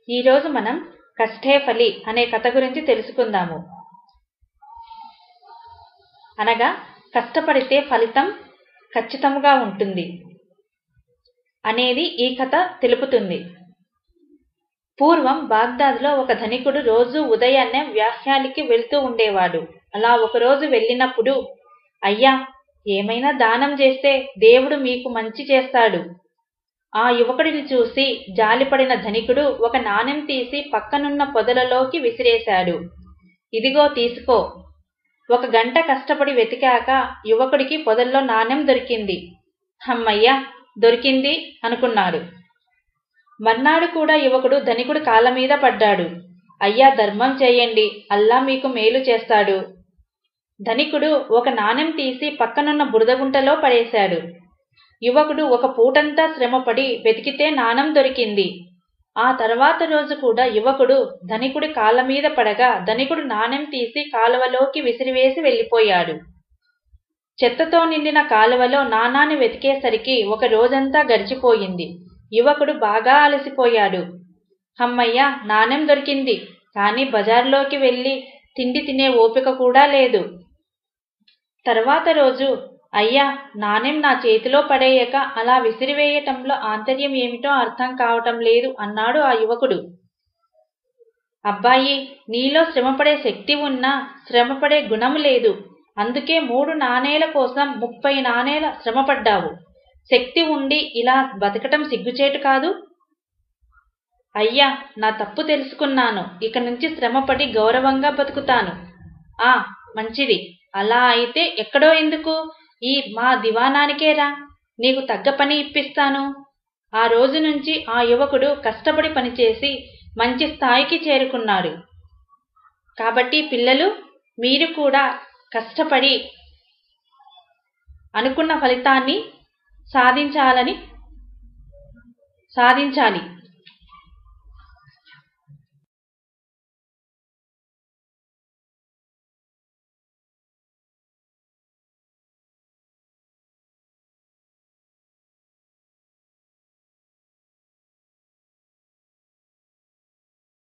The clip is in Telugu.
ఈరోజు మనం కష్టే ఫలి అనే కథ గురించి తెలుసుకుందాము. అనగా కష్టపడితే ఫలితం ఖచ్చితంగా ఉంటుంది అనేది ఈ కథ తెలుపుతుంది. పూర్వం బాగ్దాద్లో ఒక ధనికుడు రోజు ఉదయాన్నే వ్యాహ్యానికి వెళ్తూ ఉండేవాడు. అలా ఒకరోజు వెళ్ళినప్పుడు, అయ్యా, ఏమైనా దానం చేస్తే దేవుడు మీకు మంచి చేస్తాడు. ఆ యువకుడిని చూసి జాలిపడిన ధనికుడు ఒక నాణెం తీసి పక్కనున్న పొదలలోకి విసిరేశాడు. ఇదిగో తీసుకో. 1 గంట కష్టపడి వెతికాక యువకుడికి పొదల్లో నాణెం దొరికింది. హమ్మయ్య, దొరికింది అనుకున్నాడు. మర్నాడు కూడా యువకుడు ధనికుడి కాళ్ళ మీద పడ్డాడు. అయ్యా, ధర్మం చేయండి, అల్లా మీకు మేలు చేస్తాడు. ధనికుడు ఒక నాణెం తీసి పక్కనున్న బురదగుంటలో పడేశాడు. యువకుడు ఒక పూటంతా శ్రమపడి వెతికితే నాణెం దొరికింది. ఆ తర్వాత రోజు కూడా యువకుడు ధనికుడి కాళ్ళ మీద పడగా ధనికుడు నాణెం తీసి కాలువలోకి విసిరివేసి వెళ్ళిపోయాడు. చెత్తతో నిండిన కాలువలో నాణాన్ని వెతికేసరికి ఒక రోజంతా గడిచిపోయింది. యువకుడు బాగా అలసిపోయాడు. హమ్మయ్య, నాణెం దొరికింది, కానీ బజార్లోకి వెళ్ళి తిండి తినే ఓపిక కూడా లేదు. తర్వాత రోజు, అయ్యా, నాణెం నా చేతిలో పడేయక అలా విసిరివేయటంలో ఆంతర్యం ఏమిటో అర్థం కావటం లేదు అన్నాడు ఆ యువకుడు. అబ్బాయి, నీలో శ్రమపడే శక్తి ఉన్నా శ్రమపడే గుణం లేదు. అందుకే 3 నాణేల కోసం 30 నాణేల శ్రమపడ్డావు. శక్తి ఉండి ఇలా బతకటం సిగ్గుచేటు కాదు? అయ్యా, నా తప్పు తెలుసుకున్నాను. ఇక నుంచి శ్రమపడి గౌరవంగా బతుకుతాను. మంచిది. అలా అయితే ఎక్కడో ఎందుకు, ఈ మా దివాణానికే రా, నీకు తగ్గ పని ఇప్పిస్తాను. ఆ రోజు నుంచి ఆ యువకుడు కష్టపడి పనిచేసి మంచి స్థాయికి చేరుకున్నాడు. కాబట్టి పిల్లలు, మీరు కూడా కష్టపడి అనుకున్న ఫలితాన్ని సాధించాలి.